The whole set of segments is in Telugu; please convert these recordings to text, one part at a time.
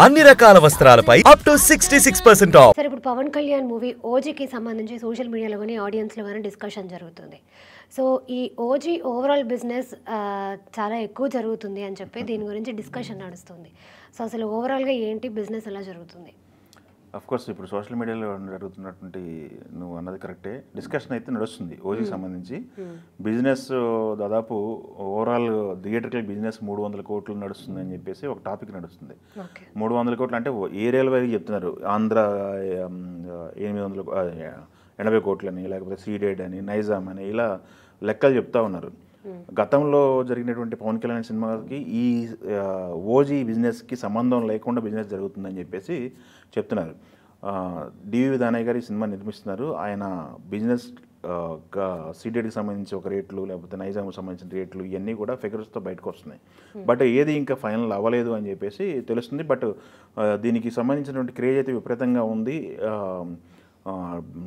అన్ని రకాల వస్త్రాలపై అప్ టు 66% ఆఫ్. సరే, ఇప్పుడు పవన్ కళ్యాణ్ మూవీ ఓజీకి సంబంధించి సోషల్ మీడియాలో కానీ ఆడియన్స్లో కానీ డిస్కషన్ జరుగుతుంది. సో ఈ ఓజీ ఓవరాల్ బిజినెస్ చాలా ఎక్కువ జరుగుతుంది అని చెప్పి దీని గురించి డిస్కషన్ నడుస్తుంది. సో అసలు ఓవరాల్గా ఏంటి బిజినెస్ ఎలా జరుగుతుంది? కోర్స్ ఇప్పుడు సోషల్ మీడియాలో జరుగుతున్నటువంటి నువ్వు అన్నది కరెక్టే, డిస్కషన్ అయితే నడుస్తుంది ఓజీకి సంబంధించి. బిజినెస్ దాదాపు ఓవరాల్ థియేటర్కల్ బిజినెస్ 300 కోట్లు నడుస్తుంది అని చెప్పేసి ఒక టాపిక్ నడుస్తుంది. 300 కోట్లు అంటే ఏరియాల వైపు చెప్తున్నారు. ఆంధ్ర 880 కోట్లని, లేకపోతే సీడెడ్ అని, నైజాం అని, ఇలా లెక్కలు చెప్తా ఉన్నారు. గతంలో జరిగినటువంటి పవన్ కళ్యాణ్ సినిమాకి ఈ ఓజీ బిజినెస్కి సంబంధం లేకుండా బిజినెస్ జరుగుతుందని చెప్పేసి చెప్తున్నారు. డివి దానయ్య గారు ఈ సినిమా నిర్మిస్తున్నారు. ఆయన బిజినెస్ సీడెడ్కి సంబంధించి ఒక రేట్లు, లేకపోతే నైజాంకి సంబంధించిన రేట్లు, ఇవన్నీ కూడా ఫిగర్స్తో బయటకు వస్తున్నాయి. బట్ ఏది ఇంకా ఫైనల్ అవ్వలేదు అని చెప్పేసి తెలుస్తుంది. బట్ దీనికి సంబంధించినటువంటి క్రేజ్ అయితే విపరీతంగా ఉంది.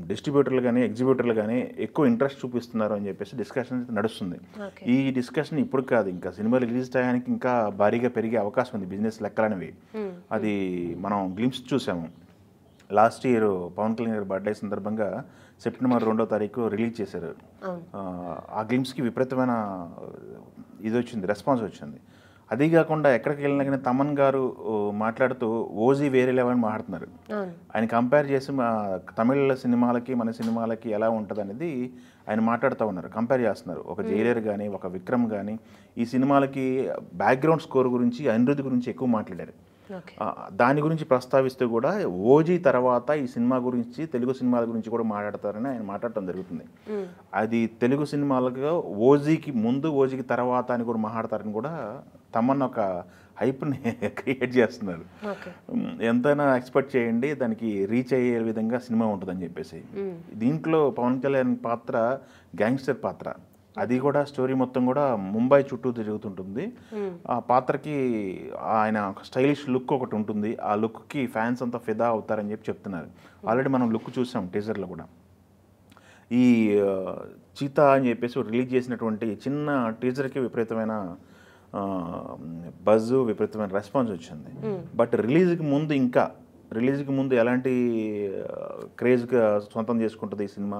డిస్ట్రిబ్యూటర్లు కానీ ఎగ్జిబ్యూటర్లు కానీ ఎక్కువ ఇంట్రెస్ట్ చూపిస్తున్నారు అని చెప్పేసి డిస్కషన్ నడుస్తుంది. ఈ డిస్కషన్ ఇప్పుడు కాదు, ఇంకా సినిమా రిలీజ్ టయానికి ఇంకా భారీగా పెరిగే అవకాశం ఉంది బిజినెస్ లెక్కలనేవి. అది మనం గ్లింప్స్ చూసాము. లాస్ట్ ఇయర్ పవన్ కళ్యాణ్ గారి బర్త్డే సందర్భంగా సెప్టెంబర్ 2వ తారీఖు రిలీజ్ చేశారు. ఆ గ్లింప్స్కి విపరీతమైన ఇది వచ్చింది, రెస్పాన్స్ వచ్చింది. అదీ కాకుండా ఎక్కడికి వెళ్ళినా కానీ తమన్ గారు మాట్లాడుతూ ఓజీ వేరే లెవెల్ అని మాట్లాడుతున్నారు. ఆయన కంపేర్ చేసి తమిళ సినిమాలకి మన సినిమాలకి ఎలా ఉంటుంది అనేది ఆయన మాట్లాడుతూ ఉన్నారు, కంపేర్ చేస్తున్నారు. ఒక జైలర్ కానీ, ఒక విక్రమ్ కానీ ఈ సినిమాలకి బ్యాక్గ్రౌండ్ స్కోర్ గురించి, అనిరుద్ధి గురించి ఎక్కువ మాట్లాడారు. దాని గురించి ప్రస్తావిస్తూ కూడా ఓజీ తర్వాత ఈ సినిమా గురించి, తెలుగు సినిమాల గురించి కూడా మాట్లాడతారని ఆయన మాట్లాడటం జరుగుతుంది. అది తెలుగు సినిమాలకు ఓజీకి ముందు, ఓజీకి తర్వాత అని కూడా మాట్లాడతారని కూడా తమన్నా ఒక హైప్ని క్రియేట్ చేస్తున్నారు. ఎంతైనా ఎక్స్పెక్ట్ చేయండి, దానికి రీచ్ అయ్యే విధంగా సినిమా ఉంటుందని చెప్పేసి. దీంట్లో పవన్ కళ్యాణ్ పాత్ర గ్యాంగ్స్టర్ పాత్ర, అది కూడా స్టోరీ మొత్తం కూడా ముంబై చుట్టూ తిరుగుతుంటుంది. ఆ పాత్రకి ఆయన స్టైలిష్ లుక్ ఒకటి ఉంటుంది. ఆ లుక్కి ఫ్యాన్స్ అంతా ఫిదా అవుతారని చెప్పి చెప్తున్నారు. ఆల్రెడీ మనం లుక్ చూసాం టీజర్లో కూడా. ఈ చీతా అని చెప్పేసి రిలీజ్ చేసినటువంటి చిన్న టీజర్కి విపరీతమైన బజ్, విపరీతమైన రెస్పాన్స్ వచ్చింది. బట్ రిలీజ్కి ముందు ఎలాంటి క్రేజ్గా సొంతం చేసుకుంటుంది ఈ సినిమా,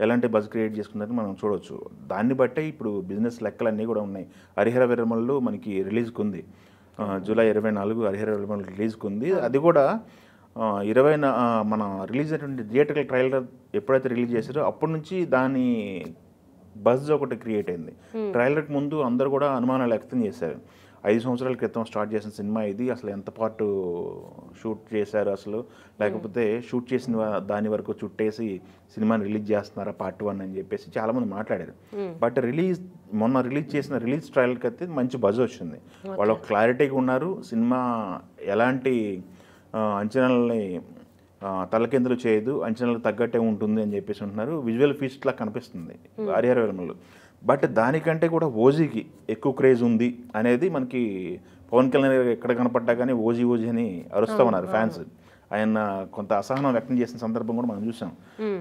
ఎలాంటి బజ్ క్రియేట్ చేసుకుందని మనం చూడవచ్చు. దాన్ని బట్టే ఇప్పుడు బిజినెస్ లెక్కలన్నీ కూడా ఉన్నాయి. హరిహర వీరమల్లు మనకి రిలీజ్కి ఉంది, జూలై 24 హరిహర వీరమల్లు రిలీజ్కి ఉంది. అది కూడా మన రిలీజ్ అయినటువంటి థియేటర్కల్ ట్రైలర్ ఎప్పుడైతే రిలీజ్ చేశారో అప్పటి నుంచి దాని బజ్ ఒకటి క్రియేట్ అయింది. ట్రైలర్కి ముందు అందరూ కూడా అనుమానాలు వ్యక్తం చేశారు. 5 సంవత్సరాల క్రితం స్టార్ట్ చేసిన సినిమా ఇది, అసలు ఎంత పాటు షూట్ చేశారు అసలు, లేకపోతే షూట్ చేసిన దాని వరకు చుట్టేసి సినిమాని రిలీజ్ చేస్తున్నారా పార్ట్ 1 అని చెప్పేసి చాలామంది మాట్లాడారు. బట్ మొన్న రిలీజ్ చేసిన రిలీజ్ ట్రైలర్కి అయితే మంచి బజ్ వచ్చింది. వాళ్ళు క్లారిటీగా ఉన్నారు. సినిమా ఎలాంటి అంచనాలని తలకిందులు చేయదు, అంచనాలకు తగ్గట్టే ఉంటుంది అని చెప్పేసి ఉంటున్నారు. విజువల్ ఫీస్ట్లా కనిపిస్తుంది హరిహర వీరమల్లు. బట్ దానికంటే కూడా ఓజీకి ఎక్కువ క్రేజ్ ఉంది అనేది మనకి పవన్ కళ్యాణ్ ఎక్కడ కనపడ్డా కానీ ఓజీ అని అరుస్తూ ఉన్నారు ఫ్యాన్స్. ఆయన కొంత అసహనం వ్యక్తం చేసిన సందర్భం కూడా మనం చూసాం.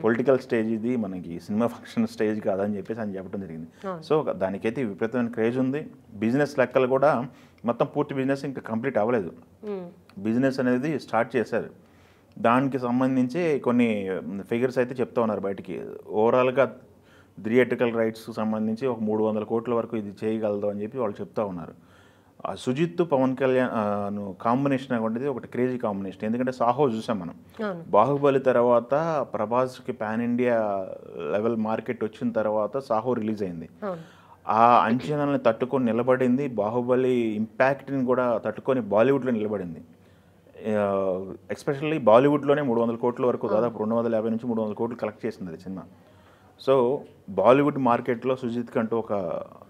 పొలిటికల్ స్టేజ్ ఇది, మనకి సినిమా ఫంక్షన్ స్టేజ్ కాదని చెప్పేసి ఆయన చెప్పడం జరిగింది. సో దానికైతే విపరీతమైన క్రేజ్ ఉంది. బిజినెస్ లెక్కలు కూడా మొత్తం పూర్తి బిజినెస్ ఇంకా కంప్లీట్ అవ్వలేదు. బిజినెస్ అనేది స్టార్ట్ చేశారు. దానికి సంబంధించి కొన్ని ఫిగర్స్ అయితే చెప్తా ఉన్నారు బయటికి. ఓవరాల్గా థియేట్రికల్ రైట్స్కి సంబంధించి ఒక 300 కోట్ల వరకు ఇది చేయగలదు అని చెప్పి వాళ్ళు చెప్తా ఉన్నారు. సుజిత్ పవన్ కళ్యాణ్ కాంబినేషన్ అనేది ఒకటి క్రేజీ కాంబినేషన్. ఎందుకంటే సాహో చూసాం మనం, బాహుబలి తర్వాత ప్రభాస్కి పాన్ ఇండియా లెవెల్ మార్కెట్ వచ్చిన తర్వాత సాహో రిలీజ్ అయింది. ఆ అంచనాలను తట్టుకొని నిలబడింది. బాహుబలి ఇంపాక్ట్ని కూడా తట్టుకొని బాలీవుడ్లో నిలబడింది. ఎస్పెషల్లీ బాలీవుడ్లోనే 300 కోట్ల వరకు, దాదాపు 250 నుంచి 300 కోట్లు కలెక్ట్ చేసింది అది సినిమా. సో బాలీవుడ్ మార్కెట్లో సుజిత్ కంటూ ఒక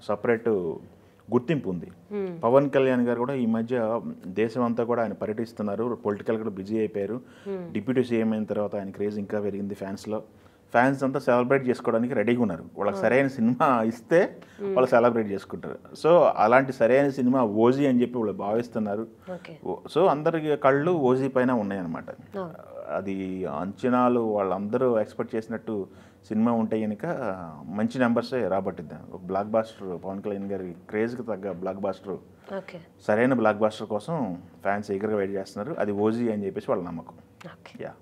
సపరేట్ గుర్తింపు ఉంది. పవన్ కళ్యాణ్ గారు కూడా ఈ మధ్య దేశం అంతా కూడా ఆయన పర్యటిస్తున్నారు, పొలిటికల్ కూడా బిజీ అయిపోయారు. డిప్యూటీ సీఎం అయిన తర్వాత ఆయన క్రేజ్ ఇంకా పెరిగింది ఫ్యాన్స్లో. ఫ్యాన్స్ అంతా సెలబ్రేట్ చేసుకోవడానికి రెడీగా ఉన్నారు. వాళ్ళకి సరైన సినిమా ఇస్తే వాళ్ళు సెలబ్రేట్ చేసుకుంటారు. సో అలాంటి సరైన సినిమా ఓజీ అని చెప్పి వాళ్ళు భావిస్తున్నారు. సో అందరికి కళ్ళు ఓజీ పైన ఉన్నాయన్నమాట. అది అంచనాలు వాళ్ళందరూ ఎక్స్పెక్ట్ చేసినట్టు సినిమా ఉంటే కనుక మంచి నెంబర్సే రాబట్టిద్దాం. ఒక బ్లాక్ బాస్టర్ పవన్ కళ్యాణ్ గారి క్రేజ్కి తగ్గ బ్లాక్ బాస్టర్, ఓకే సరైన బ్లాక్ బాస్టర్ కోసం ఫ్యాన్స్ ఈగర్గా వెయిట్ చేస్తున్నారు. అది ఓజీ అని చెప్పేసి వాళ్ళ నమ్మకం. Okay yeah.